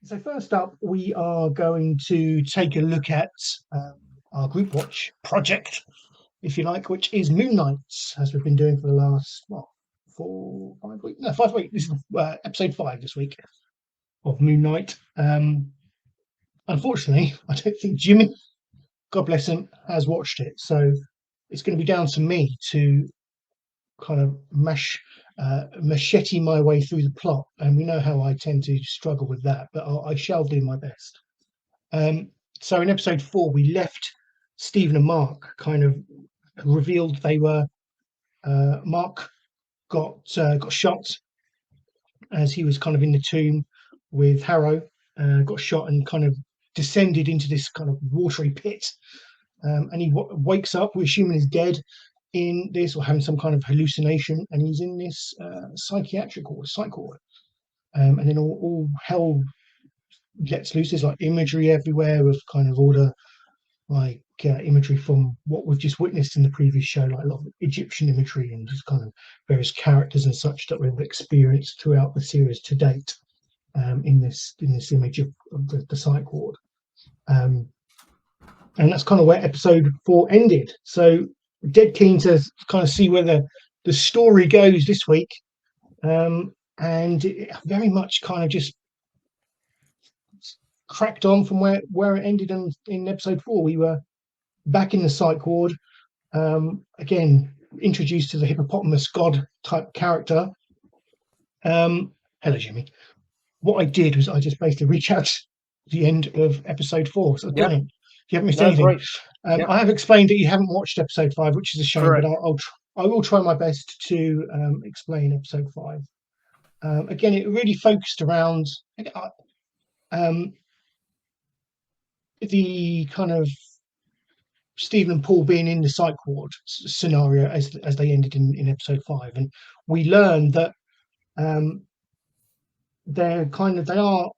So first up, we are going to take a look at our group watch project, if you like, which is Moon Knights, as we've been doing for the last 4, 5 weeks. No, 5 weeks. This is episode 5 this week of Moon Knight. Unfortunately, I don't think Jimmy, God bless him, has watched it, so it's going to be down to me to kind of machete my way through the plot, and we know how I tend to struggle with that, but I shall do my best. So in episode 4, we left Stephen and Mark kind of revealed they were Mark got shot as he was kind of in the tomb with Harrow, got shot and kind of descended into this kind of watery pit, and he wakes up. We assume he's dead in this or having some kind of hallucination, and he's in this psychiatric ward, psych ward, and then all hell lets loose. There's like imagery everywhere of kind of all the imagery from what we've just witnessed in the previous show, like a lot of Egyptian imagery and just kind of various characters and such that we've experienced throughout the series to date, in this image of the psych ward. And that's kind of where episode 4 ended. So dead keen to kind of see where the story goes this week, and it very much kind of just cracked on from where it ended in episode 4. We were back in the psych ward, again introduced to the hippopotamus god type character. Hello, Jimmy. What I did was I just basically reached out to the end of episode 4. So brilliant. You haven't missed anything. I have explained that you haven't watched episode 5, which is a shame. Correct. But I will try my best to explain episode 5. Again, it really focused around the kind of Stephen and Paul being in the psych ward scenario as they ended in episode 5, and we learned that they are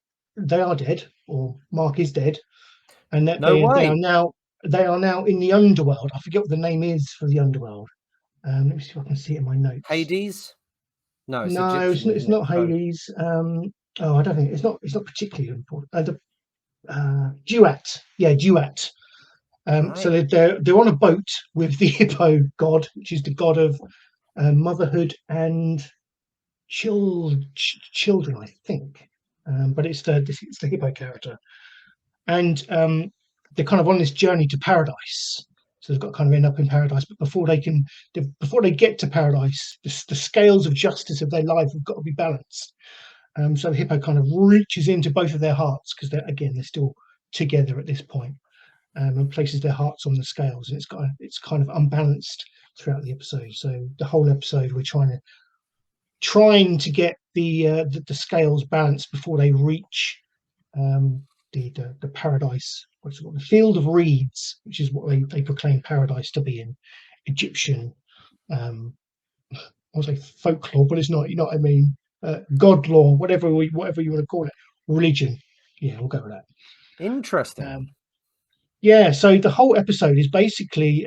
dead, or Mark is dead, and that they are now in the underworld. I forget what the name is for the underworld. Let me see if I can see it in my notes. Hades? No, it's not Hades. I don't think it's not particularly important. Duat, Duat. Right. So they're on a boat with the hippo god, which is the god of motherhood and children, I think. But it's the hippo character, and they're kind of on this journey to paradise. So they've got to kind of end up in paradise, but before they get to paradise, the scales of justice of their life have got to be balanced. So the hippo kind of reaches into both of their hearts, because they're still together at this point, and places their hearts on the scales, and it's kind of unbalanced throughout the episode. So the whole episode we're trying to get the scales balanced before they reach the paradise. What's it called? The field of reeds, which is what they proclaim paradise to be in Egyptian. I would say folklore, but it's not. You know what I mean? God lore, whatever you want to call it, religion. Yeah, we'll go with that. Interesting. So the whole episode is basically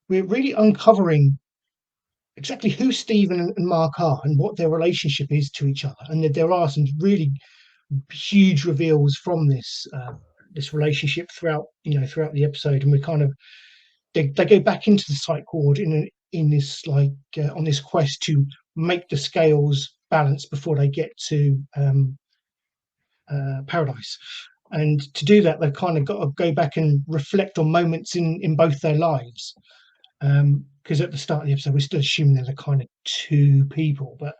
we're really uncovering exactly who Stephen and Mark are and what their relationship is to each other, and that there are some really huge reveals from this relationship throughout the episode. And we kind of they go back into the psych ward in this on this quest to make the scales balance before they get to paradise. And to do that, they've kind of got to go back and reflect on moments in both their lives, because at the start of the episode we're still assuming they're kind of two people, but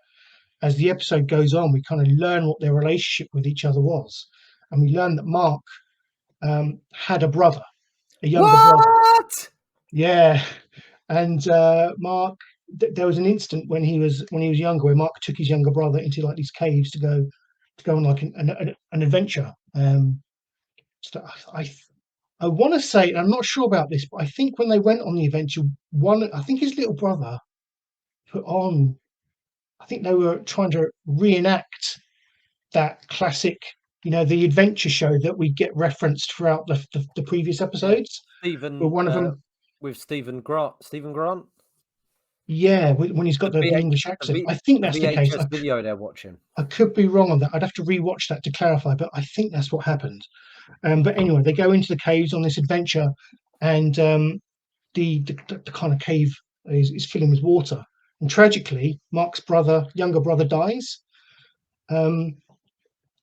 as the episode goes on we kind of learn what their relationship with each other was, and we learn that Mark had a brother, a younger brother. Yeah. And Mark, there was an instant when he was younger where Mark took his younger brother into like these caves to go on like an adventure. So I want to say, and I'm not sure about this, but I think when they went on the adventure, I think his little brother put on, I think they were trying to reenact that classic, the adventure show that we get referenced throughout the previous episodes. Stephen, one of them with Stephen Grant. Yeah, when he's got The the VH English the accent. V I think the that's the case. VHS video they're watching. I could be wrong on that. I'd have to rewatch that to clarify, but I think that's what happened. But anyway, they go into the caves on this adventure, and the kind of cave is filling with water. And tragically, Mark's younger brother, dies. Um,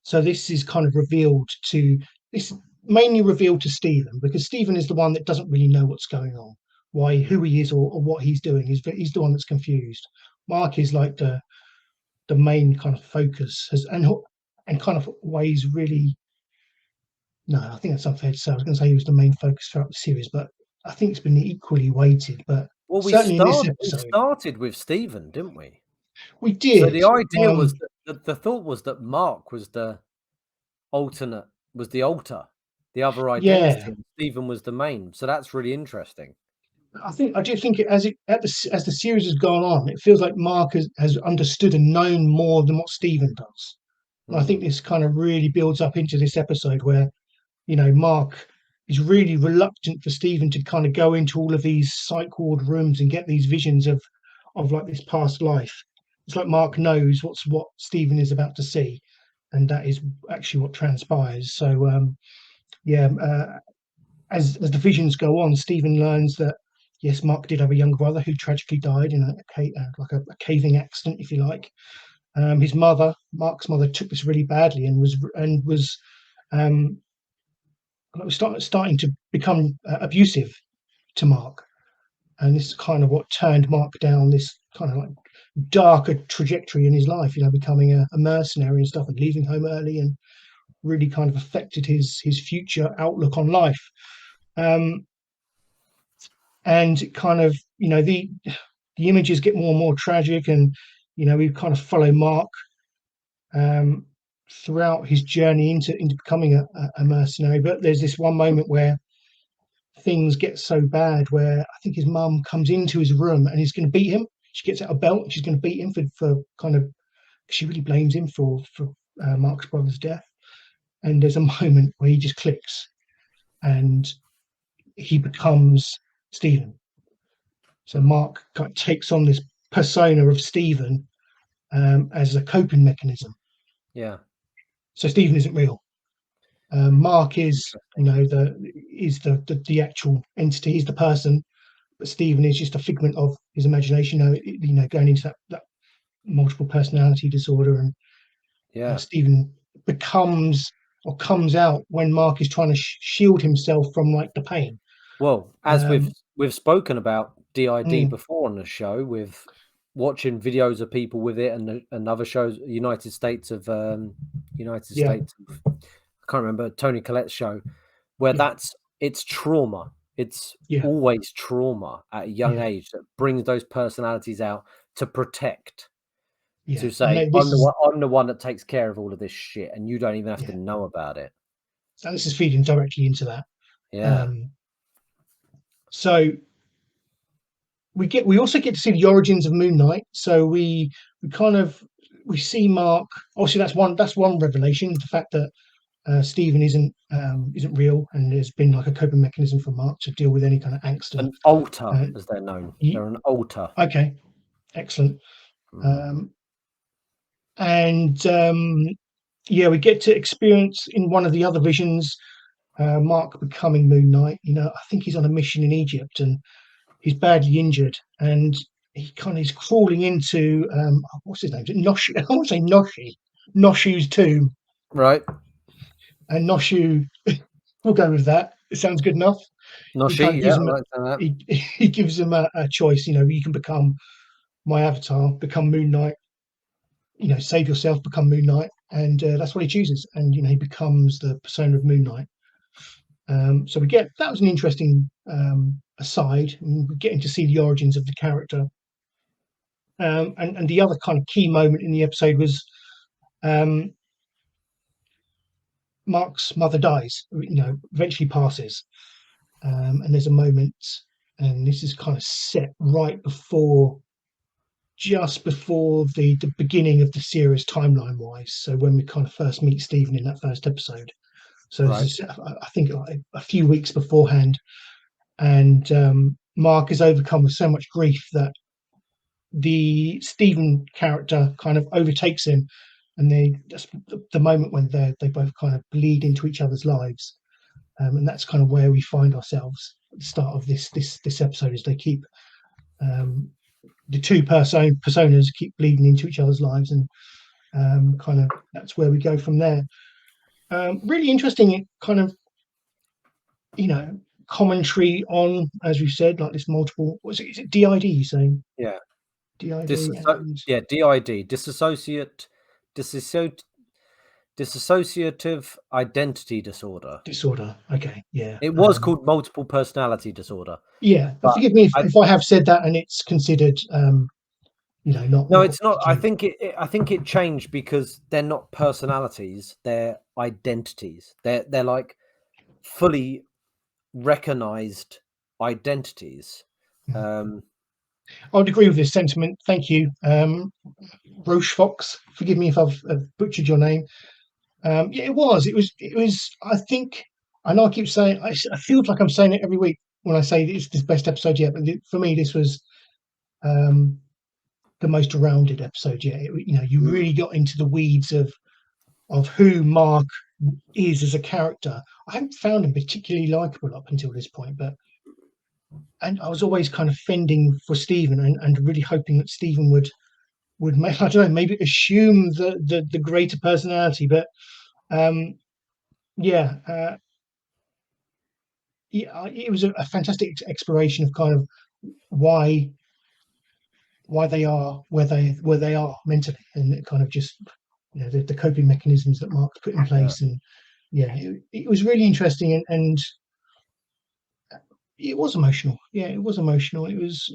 so this is kind of revealed to this mainly revealed to Stephen, because Stephen is the one that doesn't really know what's going on, who he is, or what he's doing. He's the one that's confused. Mark is like the main kind of focus, and kind of ways really. No, I think that's unfair to say. I was going to say he was the main focus throughout the series, but I think it's been equally weighted. But Well, certainly in this we episode, started with Stephen, didn't we? we So did. the idea was that the thought was that Mark was the alternate, was the alter, the other Yeah, identity, and Stephen was the main. So that's really interesting. I do think as the series has gone on, it feels like Mark has understood and known more than what Stephen does. And I think Mm. this kind of really builds up into this episode where Mark is really reluctant for Stephen to kind of go into all of these psych ward rooms and get these visions of like this past life. It's like Mark knows what Stephen is about to see, and that is actually what transpires. So yeah, as the visions go on, Stephen learns that yes, Mark did have a younger brother who tragically died in a caving accident, if you like. Mark's mother, took this really badly and was um, starting to become abusive to Mark, and this is kind of what turned Mark down this kind of like darker trajectory in his life. Becoming a mercenary and stuff, and leaving home early, and really kind of affected his future outlook on life. Um, and kind of the images get more and more tragic, and we kind of follow Mark um, throughout his journey into becoming a mercenary. But there's this one moment where things get so bad where I think his mum comes into his room and he's going to beat him. She gets out a belt and she's going to beat him for kind of, she really blames him for Mark's brother's death. And there's a moment where he just clicks and he becomes Stephen. So Mark kind of takes on this persona of Stephen as a coping mechanism. Yeah. So Stephen isn't real. Mark is, Interesting. the actual entity. He's the person, but Stephen is just a figment of his imagination. Going into that multiple personality disorder, and Yeah. Stephen becomes or comes out when Mark is trying to shield himself from like the pain. Well, as Um, we've spoken about DID mm, before on the show, with watching videos of people with it, and other shows, United yeah, States of, I can't remember, Tony Collette's show, where yeah, it's trauma. It's yeah, always trauma at a young yeah, age that brings those personalities out to protect, yeah. to And say, I'm the one that takes care of all of this shit, and you don't even have to yeah, know about it. so this is feeding directly into that. Yeah. Um, so we also get to see the origins of Moon Knight. So we kind of we see Mark. Obviously, that's one revelation. The fact that Stephen isn't real, and there's been like a coping mechanism for Mark to deal with any kind of angst. An altar, Uh, as they're known. y- They're an altar. okay, excellent. Mm. Um, and yeah, we get to experience in one of the other visions Mark becoming Moon Knight. I think he's on a mission in Egypt, and he's badly injured, and he kind of is crawling into what's his name? Is it Noshi? I want to say Noshu's tomb, Right. and Noshu. We'll go with that. It sounds good enough. He kind of Noshi, gives yeah, him I like that. he gives him a choice. You can become my avatar, become Moon Knight. Save yourself, become Moon Knight, and that's what he chooses. And he becomes the persona of Moon Knight. So that was an interesting aside. And we're getting to see the origins of the character. And the other kind of key moment in the episode was um, Mark's mother dies. Eventually passes, and there's a moment, and this is kind of set right just before the beginning of the series timeline wise. So when we kind of first meet Stephen in that first episode. So this Right. is, I think, like a few weeks beforehand, and Mark is overcome with so much grief that the Stephen character kind of overtakes him, and that's the moment when they both kind of bleed into each other's lives, and that's kind of where we find ourselves at the start of this episode, as they keep the two personas keep bleeding into each other's lives, and kind of that's where we go from there. Really interesting, kind of, commentary on, as we said, like this multiple. Is it DID? You saying Yeah. DID and DID, dissociative identity disorder. disorder? Okay, yeah. It was called multiple personality disorder, Yeah, but forgive me I if I have said that and it's considered, no, not it's not. I okay. think it changed because they're not personalities; they're identities. They're like fully recognized identities. Um, I would agree with this sentiment. Thank you, Roche Fox. Forgive me if I've butchered your name. Yeah, it was. It was. I think. I know I keep saying. I feel like I'm saying it every week when I say it's the best episode yet. But for me, this was um, the most rounded episode yet. You mm, really got into the weeds of who Mark is as a character. I haven't found him particularly likable up until this point, and I was always kind of fending for Stephen, and really hoping that Stephen would make, I don't know, maybe assume the greater personality. But um, yeah, yeah, it was a fantastic exploration of kind of why they are where they are mentally, and it kind of just, the coping mechanisms that Mark's put in yeah. place. And yeah, it was really interesting, and it was emotional. Yeah, it was emotional. It was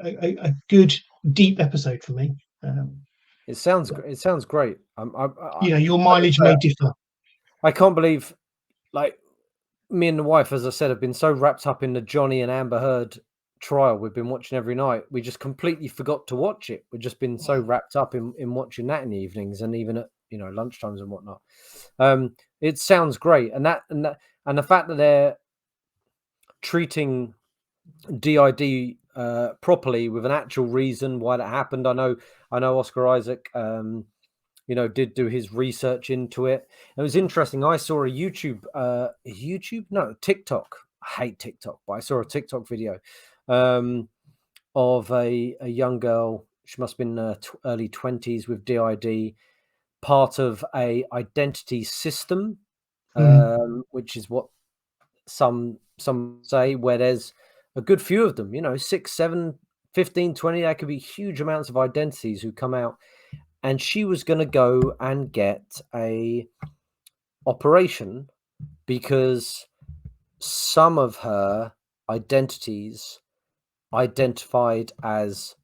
a good deep episode for me. Um, It sounds great. your Like mileage I may say, differ. I can't believe, like, me and the wife, as I said, have been so wrapped up in the Johnny and Amber Heard trial we've been watching every night. We just completely forgot to watch it. We've just been so wrapped up in watching that in the evenings and even at lunchtimes and whatnot. It sounds great, and the fact that they're treating DID properly with an actual reason why that happened. I know Oscar Isaac. Did do his research into it. It was interesting. I saw a TikTok. I hate TikTok, but I saw a TikTok video of a young girl. She must have been early 20s with DID, part of a identity system, Mm, which is what some say, where there's a good few of them, 6, 7, 15, 20. There could be huge amounts of identities who come out, and she was going to go and get a operation because some of her identities identified as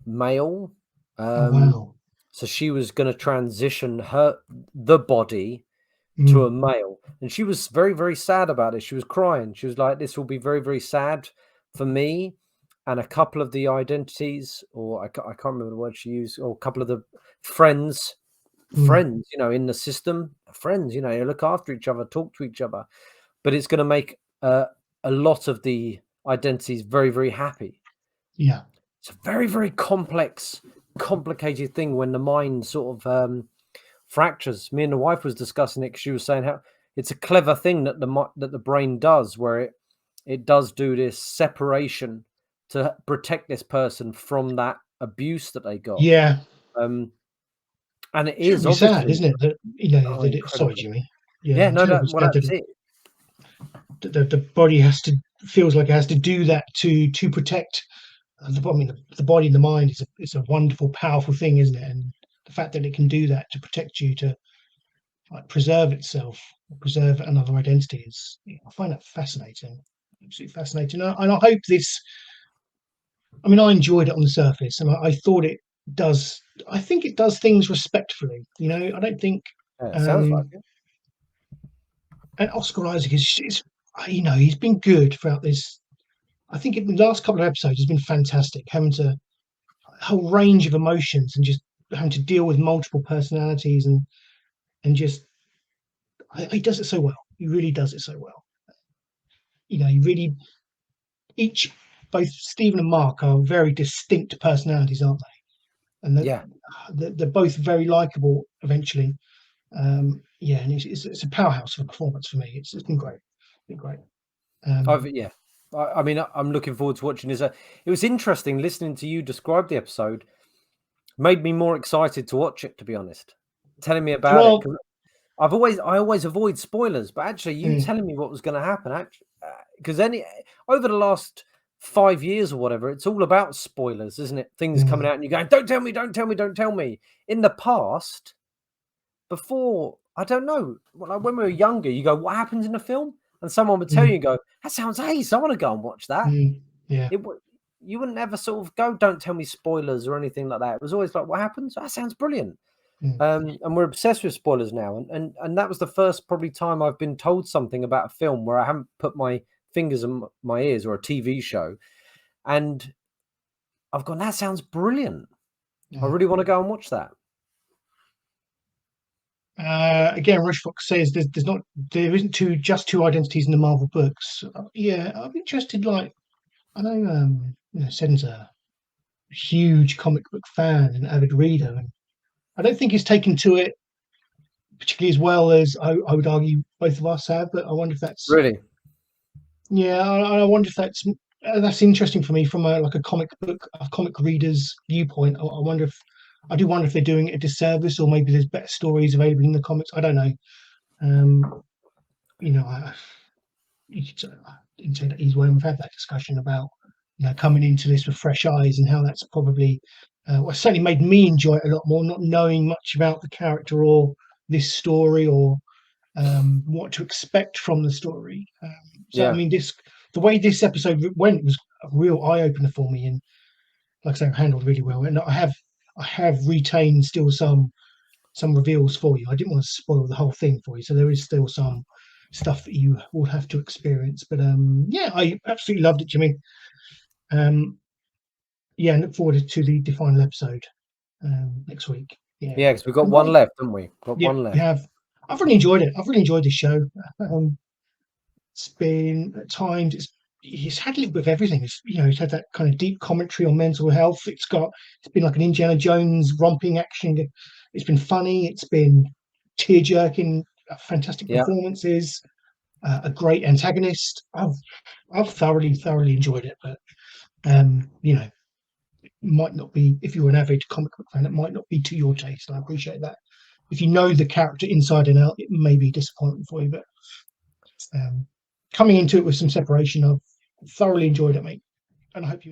male. oh um wow. so she was going to transition the body to a Mm, male, and she was very, very sad about it. She was crying. She was like, this will be very, very sad for me and a couple of the identities, or I can't remember the word she used, or a couple of the friends mm, in the system, friends, you look after each other, talk to each other, but it's going to make a lot of the identities very, very happy. yeah, It's a very, very complex, complicated thing when the mind sort of fractures. Me and the wife was discussing it 'cause she was saying how it's a clever thing that the brain does, where it does do this separation to protect this person from that abuse that they got. yeah. Um, and it is Terribly sad, obviously isn't it? That sorry, incredibly. Jimmy. Yeah, Yeah, no, terribly that well, sad that that's it. the body feels like it has to do that to protect. I mean, the body and the mind is a wonderful, powerful thing, isn't it? And the fact that it can do that to protect you, to like preserve itself, preserve another identity, I find that fascinating, absolutely fascinating. And I hope this. I mean, I enjoyed it on the surface, and I thought it does. I think it does things respectfully. I don't think. Yeah, it sounds like Um, it. and Oscar Isaac is he's been good throughout this. I think in the last couple of episodes has been fantastic, having to a whole range of emotions and just having to deal with multiple personalities, and just he does it so well. He really does it so well. He really each. both Stephen and Mark are very distinct personalities, aren't they? And Yeah, they're both very likable eventually. Yeah, and it's a powerhouse of a performance for me. It's been great. It's been great. yeah. I mean, I'm looking forward to watching this. It was interesting listening to you describe the episode. Made me more excited to watch it, to be honest. Telling me about it, Well, 'cause I always avoid spoilers, but actually, you mm, telling me what was going to happen, actually, because over the last 5 years or whatever, it's all about spoilers, isn't it? Things coming mm, out and you going, "Don't tell me, don't tell me, don't tell me." In the past, before, I don't know, like when we were younger, you go, "What happens in the film?" And someone would tell you, mm, "Go, that sounds ace. I want to go and watch that." yeah. You wouldn't ever sort of go, "Don't tell me spoilers" or anything like that. It was always like, "What happens?" That sounds brilliant. Mm, And we're obsessed with spoilers now, and that was the first probably time I've been told something about a film where I haven't put my fingers in my ears, or a TV show, and I've gone, "That sounds brilliant. I yeah. really want to go and watch that." Again, Rush Fox says there isn't two identities in the Marvel books. Yeah, I'm interested. Like, I know, Sen's a huge comic book fan and avid reader, and I don't think he's taken to it particularly as well as I would argue both of us have. But I wonder if that's Really? yeah, I wonder if that's interesting for me from a comic reader's viewpoint. I do wonder if they're doing it a disservice, or maybe there's better stories available in the comics. I don't know. Um, you know, in today's way, we've had that discussion about coming into this with fresh eyes and how that's probably well, certainly made me enjoy it a lot more, not knowing much about the character or this story or what to expect from the story. So, I Yeah, mean, the way this episode went was a real eye opener for me, and like I say, handled really well. And I have retained still some reveals for you. I didn't want to spoil the whole thing for you, so there is still some stuff that you will have to experience. But yeah, I absolutely loved it, Jimmy. Um, yeah, and look forward to the final episode next week. Yeah, yeah, because we've got and one what? left, haven't we? Got Yeah, one we left. have. I've really enjoyed it. I've really enjoyed this show. It's been at times it's had a little bit of everything. It's had that kind of deep commentary on mental health. It's been like an Indiana Jones romping action. It's been funny. It's been tear jerking, fantastic Yeah, performances, a great antagonist. I've thoroughly enjoyed it. But might not be, if you're an avid comic book fan, it might not be to your taste. I appreciate that. If you know the character inside and out, it may be disappointing for you. But um, coming into it with some separation, I've thoroughly enjoyed it, mate, and I hope you.